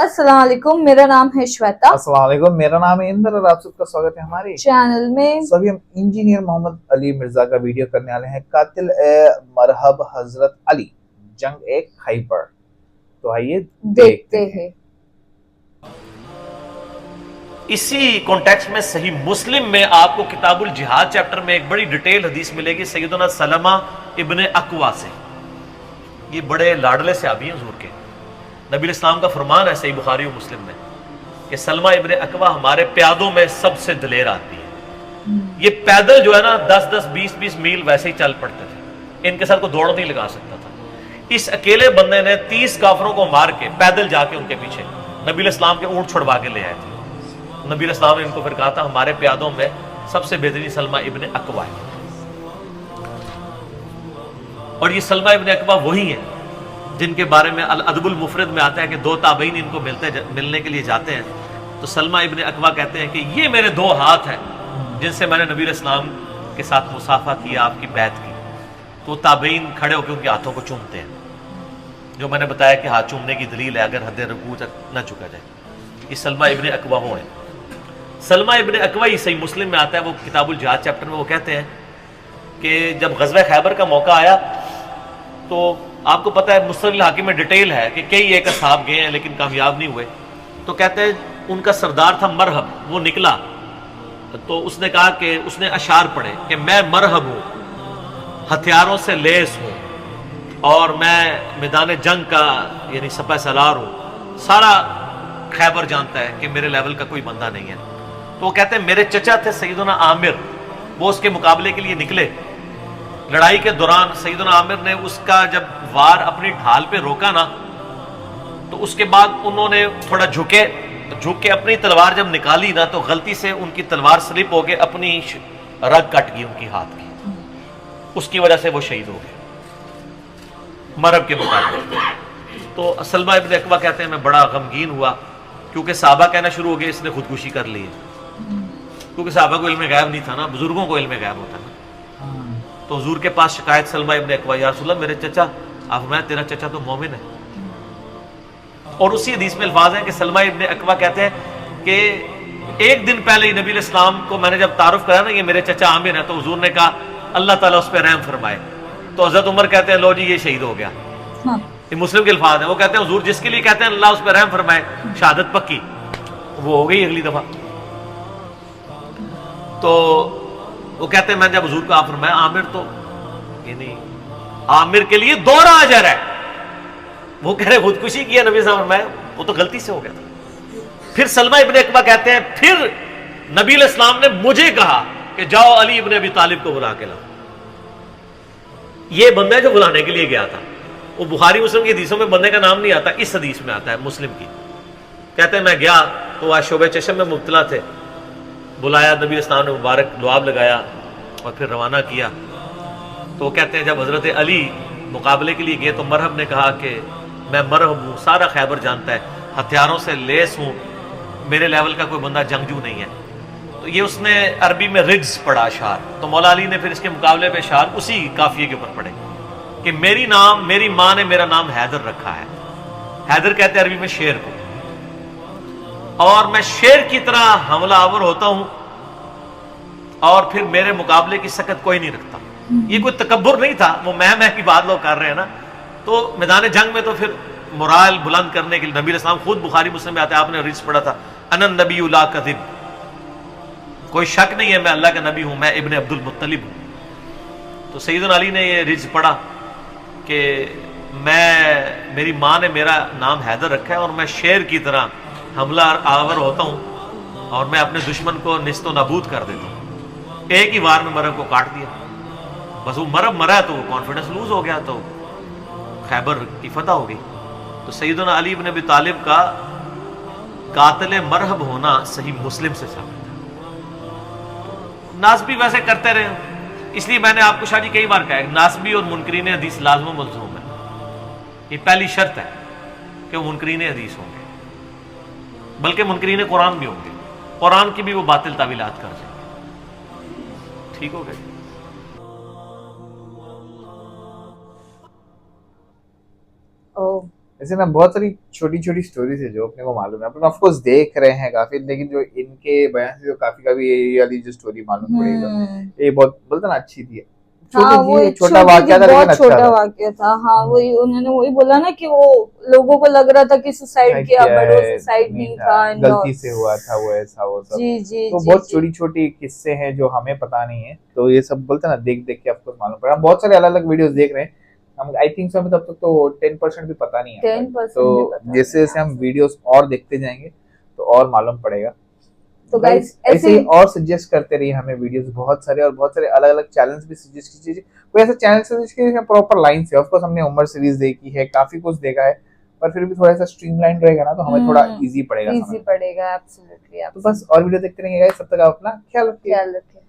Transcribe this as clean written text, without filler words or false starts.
अस्सलाम वालेकुम, मेरा नाम है श्वेता। अस्सलाम वालेकुम, मेरा नाम है इंदर और आप सबका स्वागत है हमारे चैनल में। सभी हम इंजीनियर मोहम्मद अली मिर्जा का वीडियो करने वाले हैं। कातिल मरहब हजरत अली, जंग ए खैबर। तो आइए देखते हैं। इसी कॉन्टेक्स्ट में सही मुस्लिम में आपको किताबुल जिहाद चैप्टर में एक बड़ी डिटेल हदीस मिलेगी सैयदना सलमा इब्ने अकवा से। ये बड़े लाडले से आबी हैं हुजूर के। नबी इस्लाम का फरमान है सही बुखारी और मुस्लिम में कि सलमा इब्ने अकवा हमारे प्यादों में सबसे दलेर आदमी है। ये पैदल जो है ना 10-10, 20-20 मील वैसे ही चल पड़ते थे, इनके साथ को दौड़ नहीं लगा सकता था। इस अकेले बंदे ने 30 काफरों को मार के पैदल जाके उनके पीछे नबी इस्लाम के ऊंट छुड़वा के ले आए थे। नबी इस्लाम ने इनको फिर कहा था हमारे प्यादों में सबसे बेहतरीन सलमा इब्ने अकवा है। और ये सलमा इब्ने अकवा वही है जिनके बारे में अल अदबुल मुफरद में आता है कि दो ताबईन इनको मिलने के लिए जाते हैं, तो सलमा इब्ने अकवा कहते हैं कि ये मेरे 2 हाथ हैं जिनसे मैंने नबी इस्लाम के साथ मुसाफा किया, आपकी बैत की। तो ताबईन खड़े होकर उनके हाथों को चूमते हैं, जो मैंने बताया कि हाथ चूमने की दलील है अगर हद रुकू तक न चुका जाए। ये सलमा इब्ने अकवा वो है। सलमा इब्ने अकवा ही सही मुस्लिम में आता है, वो किताबुल जिहाद चैप्टर में वो कहते हैं कि जब गज़वा खैबर का मौका आया तो आपको पता है मुस्तदरिल हाकिम में डिटेल है कि कई एक असहाब गए हैं लेकिन कामयाब नहीं हुए। तो कहते हैं उनका सरदार था मरहब, वो निकला तो उसने कहा कि उसने अशार पढ़े कि मैं मरहब हूँ, हथियारों से लेस हूँ और मैं मैदान जंग का यानी सपा सलार हूँ। सारा खैबर जानता है कि मेरे लेवल का कोई बंदा नहीं है। तो वो कहते हैं मेरे चचा थे सैयदना आमिर, वो उसके मुकाबले के लिए निकले। लड़ाई के दौरान सैयदना आमिर ने उसका जब वार अपनी ढाल पे रोका ना, तो उसके बाद उन्होंने थोड़ा झुक के अपनी तलवार जब निकाली ना, तो गलती से उनकी तलवार स्लिप हो के अपनी रग कट गई उनकी हाथ की। उसकी वजह से वो शहीद हो गए मरहब के मुकाबले। तो सलमा इब्ने अकवा कहते हैं मैं बड़ा गमगीन हुआ, क्योंकि साहबा कहना शुरू हो गए इसने खुदकुशी कर ली है। क्योंकि साहबा को इल्म गैब नहीं था ना, बुजुर्गों को इल्म गैब होता ना। तो हुजूर के पास शिकायत सलमा इब्ने अकवा, या रसूलल्लाह मेरे चचा, आप मैं तेरा चचा तो मोमिन है। और उसी हदीस में अल्फाज है कि सलमा इब्ने अकवा कहते हैं कि एक दिन पहले ही नबी इस्लाम को मैंने जब तारुफ कराया ना ये मेरे चचा आमिर है, तो हुजूर ने कहा अल्लाह ताला उस पर रहम फरमाए। तो हजरत उमर कहते हैं लो जी ये शहीद हो गया। ये मुस्लिम के अल्फाज है। वो कहते हैं हुजूर जिसके लिए कहते हैं अल्लाह उस पर रहम फरमाए, शहादत पक्की, वो हो गई अगली दफा। तो वो कहते हैं मैं जब हुजूर को आप फरमाया आमिर, तो यानी आमिर के लिए दोहरा अजर है। वो कह रहे खुदकुशी किया नबी साहब फरमाया, वो तो गलती से हो गया था। फिर सलमा इब्ने अकवा कहते हैं फिर नबी इस्लाम ने मुझे कहा कि जाओ अली इब्ने अबी तालिब को बुला के लाओ। ये बंदा है जो बुलाने के लिए गया था। वो बुखारी मुस्लिम की हदीसों में बंदे का नाम नहीं आता, इस हदीस में आता है मुस्लिम की। कहते हैं मैं गया तो आज शोबे चशम में मुब्तला थे, बुलाया नबी इस्लाम ने मुबारक दुआब लगाया और फिर रवाना किया। तो कहते हैं जब हजरत अली मुकाबले के लिए गए तो मरहब ने कहा कि मैं मरहब हूँ, सारा खैबर जानता है, हथियारों से लेस हूँ, मेरे लेवल का कोई बंदा जंगजू नहीं है। तो ये उसने अरबी में रिज्स पढ़ा अशार। तो मौला अली ने फिर इसके मुकाबले पे अशार उसी काफिये के ऊपर पढ़े कि मेरी माँ ने मेरा नाम हैदर रखा है। हैदर कहते हैं अरबी में शेर को, और मैं शेर की तरह हमलावर होता हूं और फिर मेरे मुकाबले की सकत कोई नहीं रखता। ये कोई तकब्बुर नहीं था, वो मैं की बात लोग कर रहे हैं ना। तो मैदान जंग में तो फिर मोराल बुलंद करने के लिए नबी इस्लाम खुद बुखारी मुस्लिम में आता है, आपने रिज पढ़ा था अनन नबी ला कज़िब, कोई शक नहीं है मैं अल्लाह का नबी हूं, मैं इब्ने अब्दुल मुत्तलिब हूं। तो सैयदना अली ने ये रिज पढ़ा कि मेरी माँ ने मेरा नाम हैदर रखा है और मैं शेर की तरह हमला आवर होता हूं और मैं अपने दुश्मन को निस्तो नाबूद कर देता हूं। एक ही वार में मरहब को काट दिया। बस वो मरहब मरा तो वो कॉन्फिडेंस लूज हो गया, तो खैबर की फतह हो गई। तो सैयदना अली इब्ने अबी तालिब का कातिल मरहब होना सही मुस्लिम से साबित है। नासबी वैसे करते रहे, इसलिए मैंने आपको शायद कई बार कहा नासबी और मुनकरीन हदीस लाज़िम मलज़ूम है। ये पहली शर्त है कि वो मुनकरीन हदीस होंगे, बल्कि मुनकरीन कुरान भी होंगे, कुरान की भी वो बातिल तावीलात कर जाएंगे। ठीक हो गए। ओह ऐसे ना बहुत सारी छोटी छोटी स्टोरीज है जो अपने को मालूम है, अपन ऑफ कोर्स देख रहे हैं काफी, लेकिन जो इनके बयान से जो काफी काफी ये वाली जो स्टोरी मालूम पड़ेगा, ये बहुत बोलते ना अच्छी थी। हाँ, वो एक छोटा वाक्य था, बहुत लेकिन छोटा अच्छा था। वाक्य था। हाँ, वही उन्होंने वही बोला ना कि वो लोगों को लग रहा था कि सुसाइड किया, बट वो सुसाइड नहीं था, गलती से हुआ था, वो ऐसा वो सब। जी जी तो जी बहुत जी। छोटी छोटी किस्से हैं जो हमें पता नहीं है, तो ये सब बोलते ना देख देख के आपको मालूम पड़ा। हम बहुत सारे अलग अलग वीडियोस देख रहे हैं, हम आई थिंक हमें तब तक तो 10% भी पता नहीं है। 10% तो भी पता जैसे नहीं जैसे हम आपको। वीडियोस और देखते जाएंगे तो और मालूम पड़ेगा। तो गाइस गाइस ऐसे ही और सजेस्ट करते रहिए हमें वीडियोस बहुत सारे, और बहुत सारे अलग अलग चैनल्स भी सजेस्ट कीजिए। कोई ऐसा चैनल सजेस्ट कीजिए प्रॉपर लाइन से। ऑफ कोर्स हमने उमर सीरीज देखी है, काफी कुछ देखा है, पर फिर भी थोड़ा सा स्ट्रीमलाइन रहेगा ना तो हमें थोड़ा इजी पड़ेगा इजी समझ। पड़ेगा, एब्सोल्युटली। तो बस और वीडियो देखते रहेंगे गाइस, तब तक आप अपना ख्याल रखिए। ख्याल रखें।